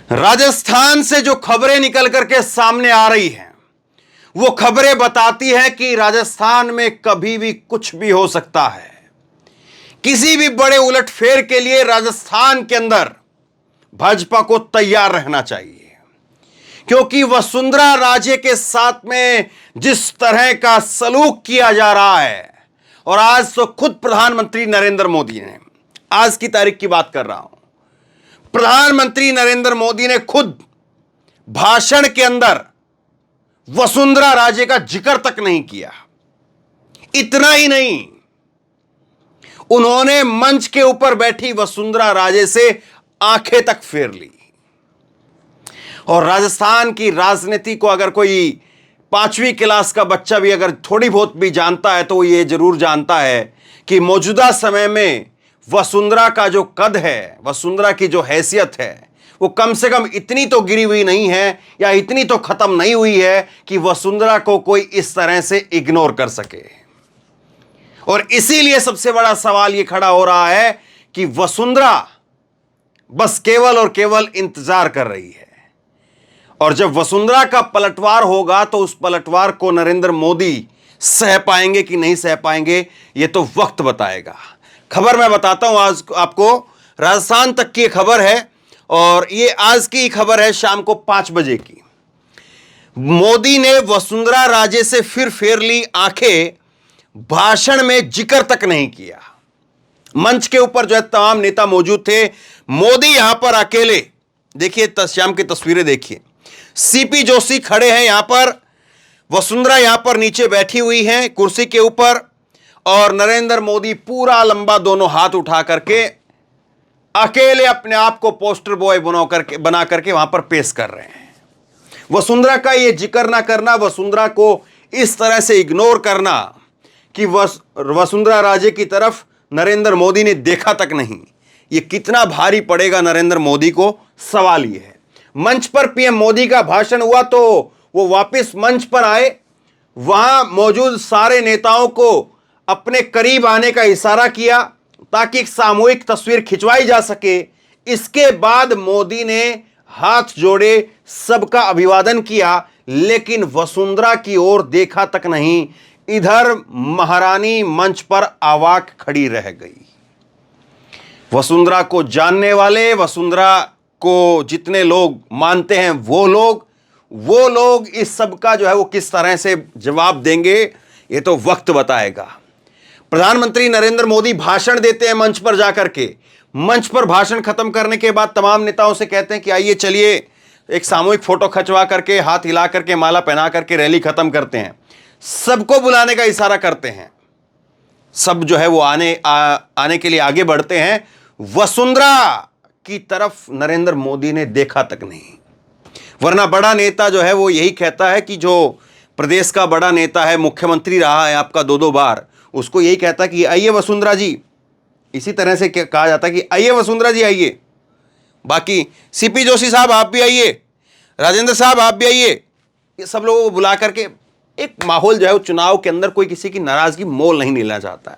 राजस्थान से जो खबरें निकल करके सामने आ रही हैं, वो खबरें बताती है कि राजस्थान में कभी भी कुछ भी हो सकता है। किसी भी बड़े उलटफेर के लिए राजस्थान के अंदर भाजपा को तैयार रहना चाहिए, क्योंकि वसुंधरा राजे के साथ में जिस तरह का सलूक किया जा रहा है, और आज तो खुद प्रधानमंत्री नरेंद्र मोदी ने, आज की तारीख की बात कर रहा हूं, प्रधानमंत्री नरेंद्र मोदी ने खुद भाषण के अंदर वसुंधरा राजे का जिक्र तक नहीं किया। इतना ही नहीं, उन्होंने मंच के ऊपर बैठी वसुंधरा राजे से आंखें तक फेर ली। और राजस्थान की राजनीति को अगर कोई 5वीं क्लास का बच्चा भी अगर थोड़ी बहुत भी जानता है तो वो ये जरूर जानता है कि मौजूदा समय में वसुंधरा का जो कद है, वसुंधरा की जो हैसियत है, वो कम से कम इतनी तो गिरी हुई नहीं है या इतनी तो खत्म नहीं हुई है कि वसुंधरा को कोई इस तरह से इग्नोर कर सके। और इसीलिए सबसे बड़ा सवाल यह खड़ा हो रहा है कि वसुंधरा बस केवल और केवल इंतजार कर रही है, और जब वसुंधरा का पलटवार होगा तो उस पलटवार को नरेंद्र मोदी सह पाएंगे कि नहीं सह पाएंगे, यह तो वक्त बताएगा। खबर मैं बताता हूं आज आपको, राजस्थान तक की खबर है और ये आज की खबर है शाम को 5 बजे की। मोदी ने वसुंधरा राजे से फिर फेर ली आंखें, भाषण में जिक्र तक नहीं किया। मंच के ऊपर जो है तमाम नेता मौजूद थे, मोदी यहां पर अकेले, देखिए शाम की तस्वीरें देखिए, सीपी जोशी खड़े हैं यहां पर, वसुंधरा यहां पर नीचे बैठी हुई हैं कुर्सी के ऊपर, और नरेंद्र मोदी पूरा लंबा दोनों हाथ उठा करके अकेले अपने आप को पोस्टर बॉय बना करके वहां पर पेश कर रहे हैं। वसुंधरा का यह जिक्र ना करना, वसुंधरा को इस तरह से इग्नोर करना कि वसुंधरा राजे की तरफ नरेंद्र मोदी ने देखा तक नहीं, यह कितना भारी पड़ेगा नरेंद्र मोदी को, सवाल यह है। मंच पर पीएम मोदी का भाषण हुआ तो वो वापस मंच पर आए, वहां मौजूद सारे नेताओं को अपने करीब आने का इशारा किया ताकि एक सामूहिक तस्वीर खिंचवाई जा सके। इसके बाद मोदी ने हाथ जोड़े, सबका अभिवादन किया, लेकिन वसुंधरा की ओर देखा तक नहीं। इधर महारानी मंच पर अवाक खड़ी रह गई। वसुंधरा को जानने वाले, वसुंधरा को जितने लोग मानते हैं वो लोग इस सब का जो है वो किस तरह से जवाब देंगे, ये तो वक्त बताएगा। प्रधानमंत्री नरेंद्र मोदी भाषण देते हैं मंच पर जाकर के, मंच पर भाषण खत्म करने के बाद तमाम नेताओं से कहते हैं कि आइए चलिए एक सामूहिक फोटो खिंचवा करके, हाथ हिला करके, माला पहना करके रैली खत्म करते हैं। सबको बुलाने का इशारा करते हैं, सब जो है वो आने के लिए आगे बढ़ते हैं। वसुंधरा की तरफ नरेंद्र मोदी ने देखा तक नहीं, वरना बड़ा नेता जो है वो यही कहता है कि जो प्रदेश का बड़ा नेता है, मुख्यमंत्री रहा है आपका 2-2 बार, उसको यही कहता है कि आइए वसुंधरा जी, इसी तरह से कहा जाता है कि आइए वसुंधरा जी आइए, बाकी सीपी जोशी साहब आप भी आइए, राजेंद्र साहब आप भी आइए। ये सब लोगों को बुला करके एक माहौल जो है वो चुनाव के अंदर कोई किसी की नाराजगी मोल नहीं लेना चाहता है।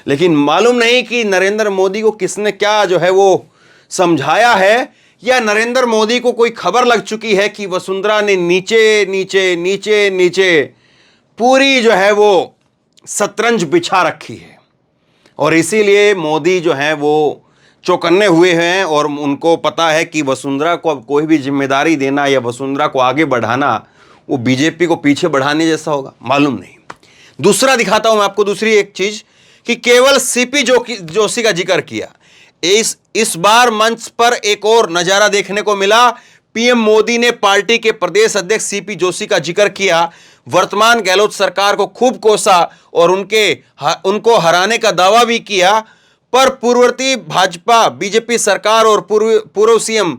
लेकिन मालूम नहीं कि नरेंद्र मोदी को किसने क्या जो है वो समझाया है, या नरेंद्र मोदी को कोई खबर लग चुकी है कि वसुंधरा ने नीचे नीचे नीचे नीचे पूरी जो है वो शतरंज बिछा रखी है, और इसीलिए मोदी जो है वो चौकन्ने हुए हैं, और उनको पता है कि वसुंधरा को अब कोई भी जिम्मेदारी देना या वसुंधरा को आगे बढ़ाना वो बीजेपी को पीछे बढ़ाने जैसा होगा, मालूम नहीं। दूसरा दिखाता हूं मैं आपको, दूसरी एक चीज कि केवल सीपी जोशी का जिक्र किया, इस बार मंच पर एक और नजारा देखने को मिला। पीएम मोदी ने पार्टी के प्रदेश अध्यक्ष सीपी जोशी का जिक्र किया, वर्तमान गहलोत सरकार को खूब कोसा और उनको हराने का दावा भी किया, पर पूर्ववर्ती भाजपा बीजेपी सरकार और पूर्व सीएम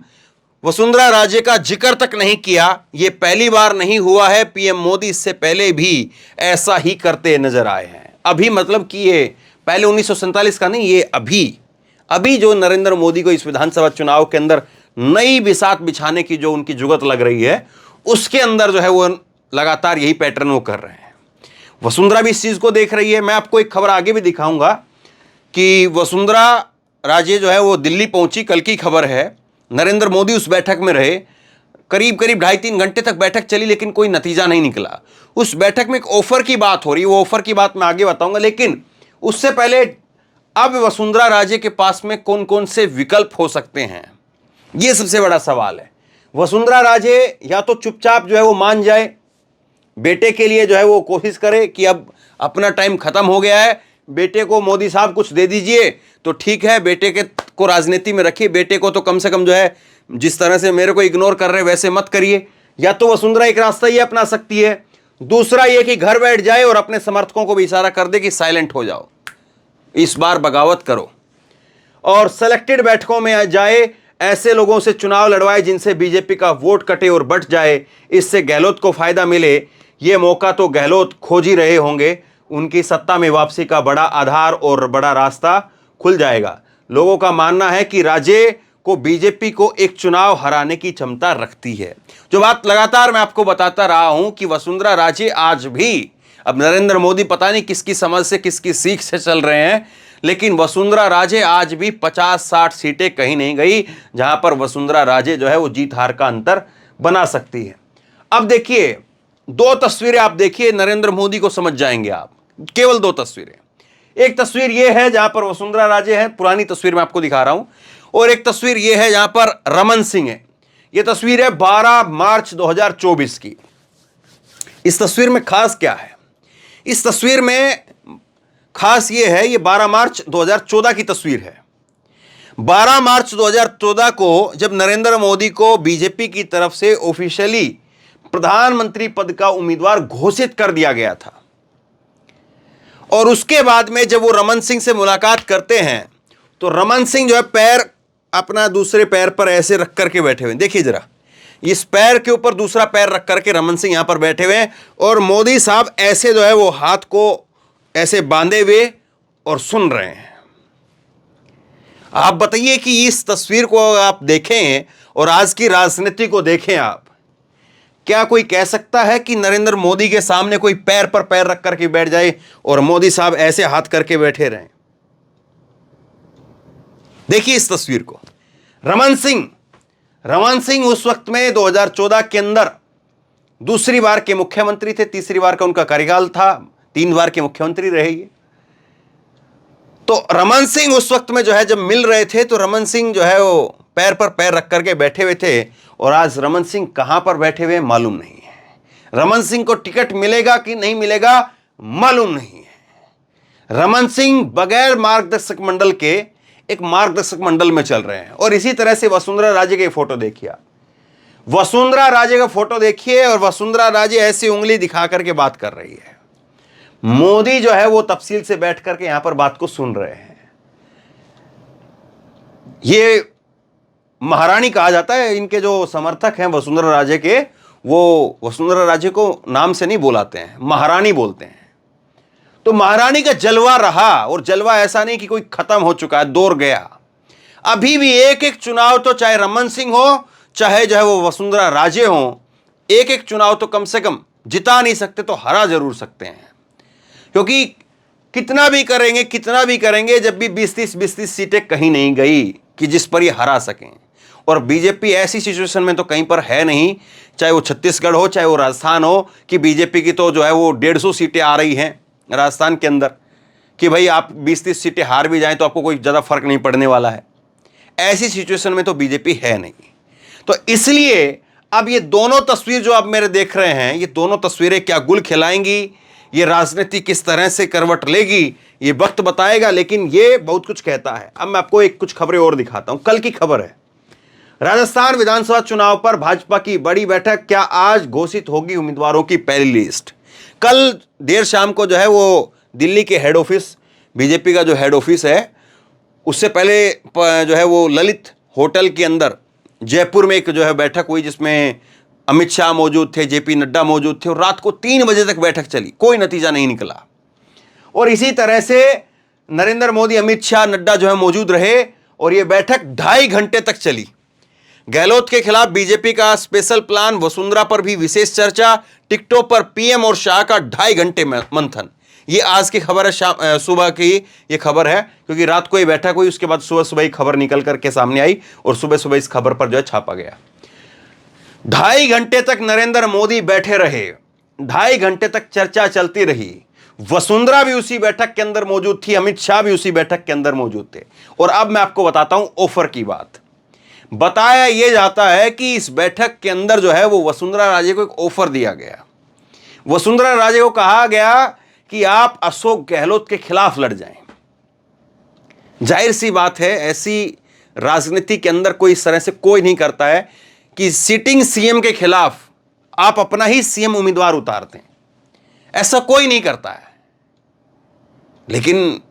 वसुंधरा राजे का जिक्र तक नहीं किया। यह पहली बार नहीं हुआ है, पीएम मोदी इससे पहले भी ऐसा ही करते नजर आए हैं। अभी मतलब कि ये पहले 1947 का नहीं, ये अभी जो नरेंद्र मोदी को इस विधानसभा चुनाव के अंदर नई बिसात बिछाने की जो उनकी जुगत लग रही है, उसके अंदर जो है वो लगातार यही पैटर्न वो कर रहे हैं। वसुंधरा भी इस चीज को देख रही है। मैं आपको एक खबर आगे भी दिखाऊंगा कि वसुंधरा राजे जो है वो दिल्ली पहुंची, कल की खबर है, नरेंद्र मोदी उस बैठक में रहे, करीब करीब 2.5-3 घंटे तक बैठक चली, लेकिन कोई नतीजा नहीं निकला। उस बैठक में एक ऑफर की बात हो रही है, वो ऑफर की बात मैं आगे बताऊंगा, लेकिन उससे पहले अब वसुंधरा राजे के पास में कौन कौन से विकल्प हो सकते हैं, ये सबसे बड़ा सवाल है। वसुंधरा राजे या तो चुपचाप जो है वो मान जाए, बेटे के लिए जो है वो कोशिश करे कि अब अपना टाइम खत्म हो गया है, बेटे को मोदी साहब कुछ दे दीजिए तो ठीक है, बेटे के को राजनीति में रखिए, बेटे को तो कम से कम जो है जिस तरह से मेरे को इग्नोर कर रहे वैसे मत करिए। या तो वसुंधरा एक रास्ता ये अपना सकती है, दूसरा ये कि घर बैठ जाए और अपने समर्थकों को भी इशारा कर दे कि साइलेंट हो जाओ, इस बार बगावत करो, और सेलेक्टेड बैठकों में जाए, ऐसे लोगों से चुनाव लड़वाए जिनसे बीजेपी का वोट कटे और बट जाए, इससे गहलोत को फायदा मिले। ये मौका तो गहलोत खोज ही रहे होंगे, उनकी सत्ता में वापसी का बड़ा आधार और बड़ा रास्ता खुल जाएगा। लोगों का मानना है कि राजे को बीजेपी को एक चुनाव हराने की क्षमता रखती है। जो बात लगातार मैं आपको बताता रहा हूं कि वसुंधरा राजे आज भी, अब नरेंद्र मोदी पता नहीं किसकी समझ से किसकी सीख से चल रहे हैं, लेकिन वसुंधरा राजे आज भी 50-60 सीटें कहीं नहीं गई जहां पर वसुंधरा राजे जो है वो जीत हार का अंतर बना सकती है। अब देखिए 2 तस्वीरें आप देखिए, नरेंद्र मोदी को समझ जाएंगे आप, केवल 2 तस्वीरें। एक तस्वीर यह है जहां पर वसुंधरा राजे है, पुरानी तस्वीर मैं आपको दिखा रहा हूं, और एक तस्वीर यह है जहां पर रमन सिंह है। यह तस्वीर है 12 मार्च 2024 की। इस तस्वीर में खास क्या है? इस तस्वीर में खास यह है, यह 12 मार्च 2014 की तस्वीर है। 12 मार्च 2014 को जब नरेंद्र मोदी को बीजेपी की तरफ से ऑफिशियली प्रधानमंत्री पद का उम्मीदवार घोषित कर दिया गया था, और उसके बाद में जब वो रमन सिंह से मुलाकात करते हैं तो रमन सिंह जो है पैर अपना दूसरे पैर पर ऐसे रख करके बैठे हुए हैं। देखिए जरा, इस पैर के ऊपर दूसरा पैर रख करके रमन सिंह यहां पर बैठे हुए हैं, और मोदी साहब ऐसे जो है वो हाथ को ऐसे बांधे हुए और सुन रहे हैं। आप बताइए कि इस तस्वीर को आप देखें और आज की राजनीति को देखें आप, क्या कोई कह सकता है कि नरेंद्र मोदी के सामने कोई पैर पर पैर रख करके बैठ जाए और मोदी साहब ऐसे हाथ करके बैठे रहें? देखिए इस तस्वीर को। रमन सिंह उस वक्त में 2014 के अंदर दूसरी बार के मुख्यमंत्री थे, तीसरी बार का उनका कार्यकाल था, 3 बार के मुख्यमंत्री रहे ये। तो रमन सिंह उस वक्त में जो है जब मिल रहे थे तो रमन सिंह जो है वो पैर पर पैर रख करके बैठे हुए थे, और आज रमन सिंह कहां पर बैठे हुए मालूम नहीं है। रमन सिंह को टिकट मिलेगा कि नहीं मिलेगा मालूम नहीं है। रमन सिंह बगैर मार्गदर्शक मंडल के एक मार्गदर्शक मंडल में चल रहे हैं। और इसी तरह से वसुंधरा राजे के फोटो देखिए आप, वसुंधरा राजे का फोटो देखिए, और वसुंधरा राजे ऐसी उंगली दिखा करके बात कर रही है। मोदी जो है वो तफसील से बैठ करके यहां पर बात को सुन रहे हैं। ये महारानी कहा जाता है, इनके जो समर्थक हैं वसुंधरा राजे के, वो वसुंधरा राजे को नाम से नहीं बुलाते हैं, महारानी बोलते हैं। तो महारानी का जलवा रहा, और जलवा ऐसा नहीं कि कोई खत्म हो चुका है, दौर गया। अभी भी एक एक चुनाव तो चाहे रमन सिंह हो चाहे जो है वो वसुंधरा राजे हो, एक एक चुनाव तो कम से कम जिता नहीं सकते तो हरा जरूर सकते हैं। क्योंकि कितना भी करेंगे जब भी 20-30 सीटें कहीं नहीं गई कि जिस पर ये हरा सकें। और बीजेपी ऐसी सिचुएशन में तो कहीं पर है नहीं, चाहे वो छत्तीसगढ़ हो चाहे वो राजस्थान हो, कि बीजेपी की तो जो है वो 150 सीटें आ रही हैं राजस्थान के अंदर, कि भाई आप 20-30 सीटें हार भी जाएं तो आपको कोई ज़्यादा फर्क नहीं पड़ने वाला है। ऐसी सिचुएशन में तो बीजेपी है नहीं। तो इसलिए अब ये दोनों तस्वीर जो आप मेरे देख रहे हैं, ये दोनों तस्वीरें क्या गुल खिलाएंगी, ये राजनीति किस तरह से करवट लेगी, ये वक्त बताएगा। लेकिन ये बहुत कुछ कहता है। अब मैं आपको कुछ खबरें और दिखाता हूं। कल की खबर है, राजस्थान विधानसभा चुनाव पर भाजपा की बड़ी बैठक, क्या आज घोषित होगी उम्मीदवारों की पहली लिस्ट। कल देर शाम को जो है वो दिल्ली के हेड ऑफिस, बीजेपी का जो हेड ऑफिस है, उससे पहले जो है वो ललित होटल के अंदर जयपुर में एक जो है बैठक हुई, जिसमें अमित शाह मौजूद थे, जेपी नड्डा मौजूद थे, और रात को 3 बजे तक बैठक चली, कोई नतीजा नहीं निकला। और इसी तरह से नरेंद्र मोदी, अमित शाह, नड्डा जो है मौजूद रहे, और यह बैठक 2.5 घंटे तक चली। गहलोत के खिलाफ बीजेपी का स्पेशल प्लान, वसुंधरा पर भी विशेष चर्चा, टिकटों पर पीएम और शाह का 2.5 घंटे मंथन। ये आज की खबर है, शाम सुबह की ये खबर है, क्योंकि रात को ही बैठक हुई, उसके बाद सुबह सुबह ही खबर निकल करके सामने आई और सुबह सुबह इस खबर पर जो है छापा गया। 2.5 घंटे तक नरेंद्र मोदी बैठे रहे, 2.5 घंटे तक चर्चा चलती रही। वसुंधरा भी उसी बैठक के अंदर मौजूद थी, अमित शाह भी उसी बैठक के अंदर मौजूद थे। और अब मैं आपको बताता हूं ऑफर की बात। बताया यह जाता है कि इस बैठक के अंदर जो है वो वसुंधरा राजे को एक ऑफर दिया गया। वसुंधरा राजे को कहा गया कि आप अशोक गहलोत के खिलाफ लड़ जाएं। जाहिर सी बात है, ऐसी राजनीति के अंदर कोई इस तरह से कोई नहीं करता है कि सिटिंग सीएम के खिलाफ आप अपना ही सीएम उम्मीदवार उतारते हैं, ऐसा कोई नहीं करता है। लेकिन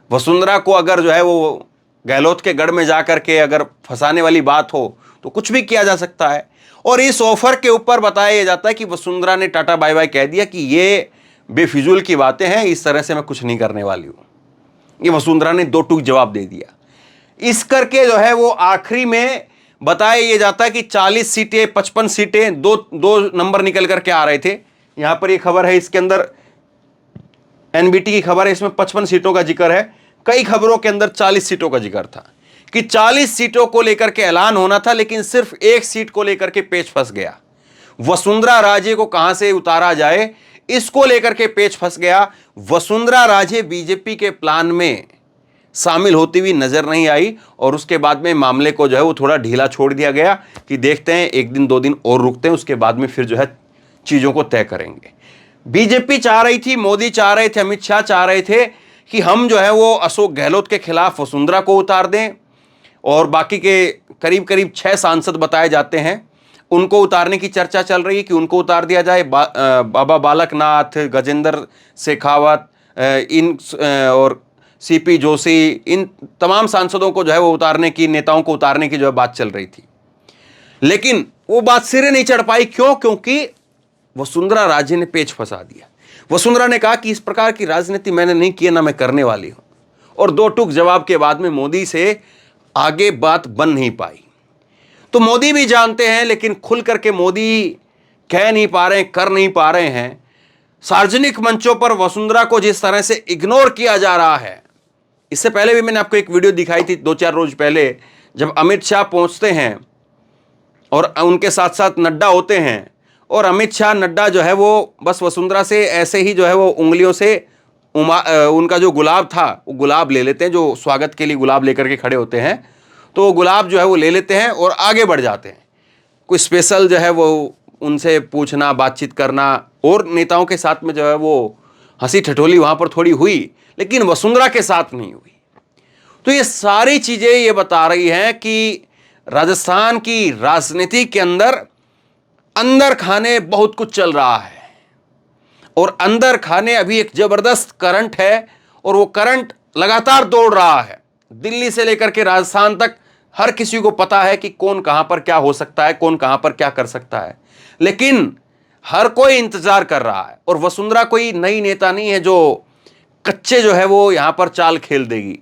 वसुंधरा को अगर जो है वो गहलोत के गढ़ में जाकर के अगर फंसाने वाली बात हो तो कुछ भी किया जा सकता है। और इस ऑफर के ऊपर बताया जाता है कि वसुंधरा ने टाटा बाय बाय कह दिया कि ये बेफिजूल की बातें हैं, इस तरह से मैं कुछ नहीं करने वाली हूं। ये वसुंधरा ने दो टूक जवाब दे दिया। इस करके जो है वो आखिरी में बताया यह जाता है कि 40 सीटें 55 सीटें दो नंबर निकल करके आ रहे थे। यहां पर ये खबर है, इसके अंदर एनबीटी की खबर है, इसमें 55 सीटों का जिक्र है। कई खबरों के अंदर 40 सीटों का जिक्र था कि 40 सीटों को लेकर के ऐलान होना था, लेकिन सिर्फ एक सीट को लेकर के पेच फंस गया। वसुंधरा राजे को कहां से उतारा जाए, इसको लेकर के पेच फंस गया। वसुंधरा राजे बीजेपी के प्लान में शामिल होती हुई नजर नहीं आई और उसके बाद में मामले को जो है वो थोड़ा ढीला छोड़ दिया गया कि देखते हैं, एक दिन 2 दिन और रुकते हैं, उसके बाद में फिर जो है चीजों को तय करेंगे। बीजेपी चाह रही थी, मोदी चाह रहे थे, अमित शाह चाह रहे थे कि हम जो है वो अशोक गहलोत के खिलाफ वसुंधरा को उतार दें और बाकी के करीब करीब 6 सांसद बताए जाते हैं, उनको उतारने की चर्चा चल रही है कि उनको उतार दिया जाए। बाबा बालकनाथ, गजेंद्र शेखावत, और सीपी जोशी, इन तमाम सांसदों को जो है वो उतारने की, नेताओं को उतारने की जो है बात चल रही थी। लेकिन वो बात सिरे नहीं चढ़ पाई। क्यों? क्योंकि वसुंधरा राजे ने पेच फंसा दिया। वसुंधरा ने कहा कि इस प्रकार की राजनीति मैंने नहीं की, ना मैं करने वाली हूं। और दो टूक जवाब के बाद में मोदी से आगे बात बन नहीं पाई। तो मोदी भी जानते हैं, लेकिन खुल करके मोदी कह नहीं पा रहे हैं, कर नहीं पा रहे हैं। सार्वजनिक मंचों पर वसुंधरा को जिस तरह से इग्नोर किया जा रहा है, इससे पहले भी मैंने आपको एक वीडियो दिखाई थी 2-4 रोज पहले, जब अमित शाह पहुंचते हैं और उनके साथ साथ नड्डा होते हैं और अमित शाह नड्डा जो है वो बस वसुंधरा से ऐसे ही जो है वो उंगलियों से उनका जो गुलाब था वो गुलाब ले लेते हैं, जो स्वागत के लिए गुलाब लेकर के खड़े होते हैं, तो वो गुलाब जो है वो ले लेते हैं और आगे बढ़ जाते हैं। कोई स्पेशल जो है वो उनसे पूछना, बातचीत करना, और नेताओं के साथ में जो है वो हंसी ठिठोली वहाँ पर थोड़ी हुई, लेकिन वसुंधरा के साथ नहीं हुई। तो ये सारी चीज़ें ये बता रही हैं कि राजस्थान की राजनीति के अंदर खाने बहुत कुछ चल रहा है और अंदर खाने अभी एक जबरदस्त करंट है और वो करंट लगातार दौड़ रहा है। दिल्ली से लेकर के राजस्थान तक हर किसी को पता है कि कौन कहां पर क्या हो सकता है, कौन कहां पर क्या कर सकता है, लेकिन हर कोई इंतजार कर रहा है। और वसुंधरा कोई नई नेता नहीं है जो कच्चे जो है वो यहां पर चाल खेल देगी।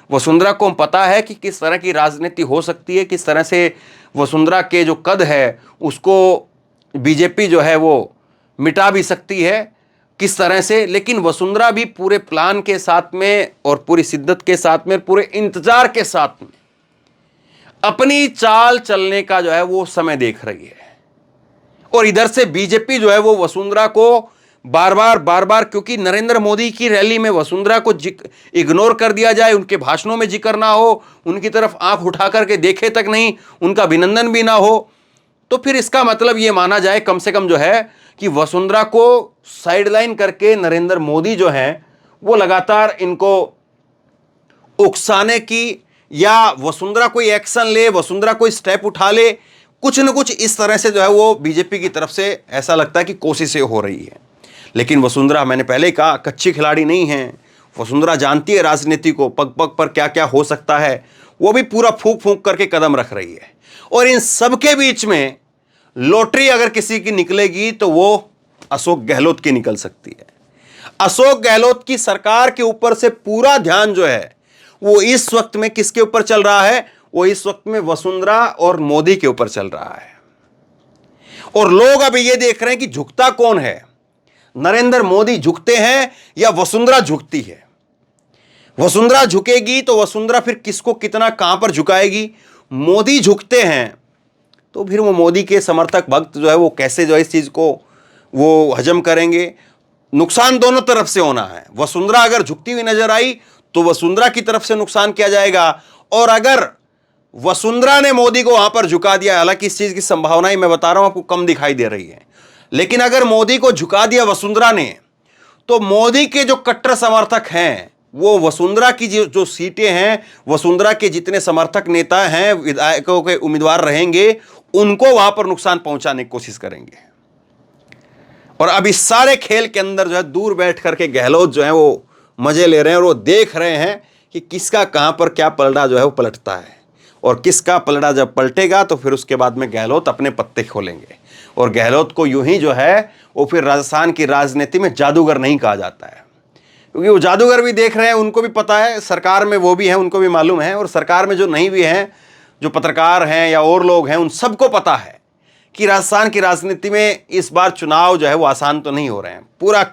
वसुंधरा को पता है कि किस तरह की राजनीति हो सकती है, किस तरह से वसुंधरा के जो कद है उसको बीजेपी जो है वो मिटा भी सकती है, किस तरह से। लेकिन वसुंधरा भी पूरे प्लान के साथ में और पूरी शिद्दत के साथ में, पूरे इंतजार के साथ में अपनी चाल चलने का जो है वो समय देख रही है। और इधर से बीजेपी जो है वो वसुंधरा को बार बार, क्योंकि नरेंद्र मोदी की रैली में वसुंधरा को इग्नोर कर दिया जाए, उनके भाषणों में जिक्र ना हो, उनकी तरफ आंख उठा करके देखे तक नहीं, उनका अभिनंदन भी ना हो, तो फिर इसका मतलब ये माना जाए कम से कम जो है कि वसुंधरा को साइडलाइन करके नरेंद्र मोदी जो हैं वो लगातार इनको उकसाने की, या वसुंधरा कोई एक्शन ले, वसुंधरा कोई स्टेप उठा ले, कुछ न कुछ इस तरह से जो है वो बीजेपी की तरफ से ऐसा लगता है कि कोशिशें हो रही है। लेकिन वसुंधरा, मैंने पहले ही कहा, कच्ची खिलाड़ी नहीं है। वसुंधरा जानती है राजनीति को, पग पग पर क्या क्या हो सकता है, वो भी पूरा फूंक फूंक करके कदम रख रही है। और इन सबके बीच में लॉटरी अगर किसी की निकलेगी तो वो अशोक गहलोत की निकल सकती है। अशोक गहलोत की सरकार के ऊपर से पूरा ध्यान जो है वो इस वक्त में किसके ऊपर चल रहा है? वो इस वक्त में वसुंधरा और मोदी के ऊपर चल रहा है। और लोग अब ये देख रहे हैं कि झुकता कौन है। नरेंद्र मोदी झुकते हैं या वसुंधरा झुकती है? वसुंधरा झुकेगी तो वसुंधरा फिर किसको कितना कहां पर झुकाएगी? मोदी झुकते हैं तो फिर वो मोदी के समर्थक भक्त जो है वो कैसे जो है इस चीज को वो हजम करेंगे? नुकसान दोनों तरफ से होना है। वसुंधरा अगर झुकती हुई नजर आई तो वसुंधरा की तरफ से नुकसान किया जाएगा, और अगर वसुंधरा ने मोदी को वहां पर झुका दिया, हालांकि इस चीज की संभावनाएं मैं बता रहा हूं आपको कम दिखाई दे रही है, लेकिन अगर मोदी को झुका दिया वसुंधरा ने, तो मोदी के जो कट्टर समर्थक हैं वो वसुंधरा की जो सीटें हैं, वसुंधरा के जितने समर्थक नेता हैं, विधायकों के उम्मीदवार रहेंगे, उनको वहां पर नुकसान पहुंचाने की कोशिश करेंगे। और अब इस सारे खेल के अंदर जो है दूर बैठ करके गहलोत जो है वो मजे ले रहे हैं, और वो देख रहे हैं कि किसका कहां पर क्या पलड़ा जो है वो पलटता है, और किसका पलड़ा जब पलटेगा तो फिर उसके बाद में गहलोत अपने पत्ते खोलेंगे। और गहलोत को यूं ही जो है वो फिर राजस्थान की राजनीति में जादूगर नहीं कहा जाता है, क्योंकि वो जादूगर भी देख रहे हैं, उनको भी पता है, सरकार में वो भी हैं, उनको भी मालूम है, और सरकार में जो नहीं भी हैं, जो पत्रकार हैं या और लोग हैं, उन सबको पता है कि राजस्थान की राजनीति में इस बार चुनाव जो है वो आसान तो नहीं हो रहे हैं। पूरा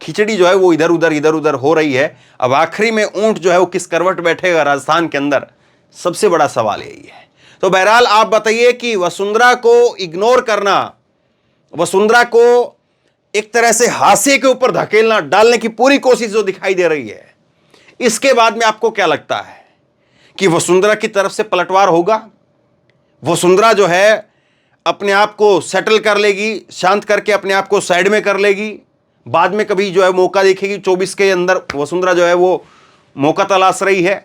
खिचड़ी जो है वो इधर उधर हो रही है। अब आखिरी में ऊंट जो है वो किस करवट बैठेगा राजस्थान के अंदर, सबसे बड़ा सवाल यही है। तो बहरहाल आप बताइए कि वसुंधरा को इग्नोर करना, वसुंधरा को एक तरह से हाशिए के ऊपर धकेलना, डालने की पूरी कोशिश जो दिखाई दे रही है, इसके बाद में आपको क्या लगता है कि वसुंधरा की तरफ से पलटवार होगा? वसुंधरा जो है अपने आप को सेटल कर लेगी, शांत करके अपने आप को साइड में कर लेगी, बाद में कभी जो है मौका देखेगी? 24 के अंदर वसुंधरा जो है वो मौका तलाश रही है,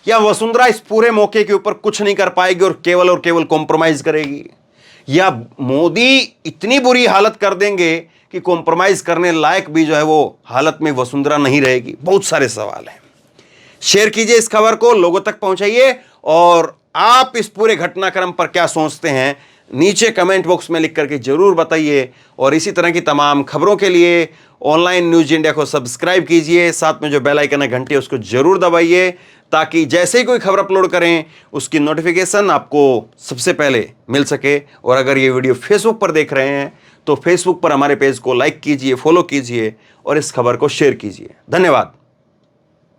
या वसुंधरा इस पूरे मौके के ऊपर कुछ नहीं कर पाएगी और केवल कॉम्प्रोमाइज करेगी, या मोदी इतनी बुरी हालत कर देंगे कि कॉम्प्रोमाइज करने लायक भी जो है वो हालत में वसुंधरा नहीं रहेगी? बहुत सारे सवाल हैं। शेयर कीजिए इस खबर को, लोगों तक पहुंचाइए, और आप इस पूरे घटनाक्रम पर क्या सोचते हैं नीचे कमेंट बॉक्स में लिख करके जरूर बताइए। और इसी तरह की तमाम खबरों के लिए ऑनलाइन न्यूज इंडिया को सब्सक्राइब कीजिए, साथ में जो बेल आइकन है घंटी उसको जरूर दबाइए, ताकि जैसे ही कोई खबर अपलोड करें उसकी नोटिफिकेशन आपको सबसे पहले मिल सके। और अगर ये वीडियो फेसबुक पर देख रहे हैं तो फेसबुक पर हमारे पेज को लाइक कीजिए, फॉलो कीजिए, और इस खबर को शेयर कीजिए। धन्यवाद।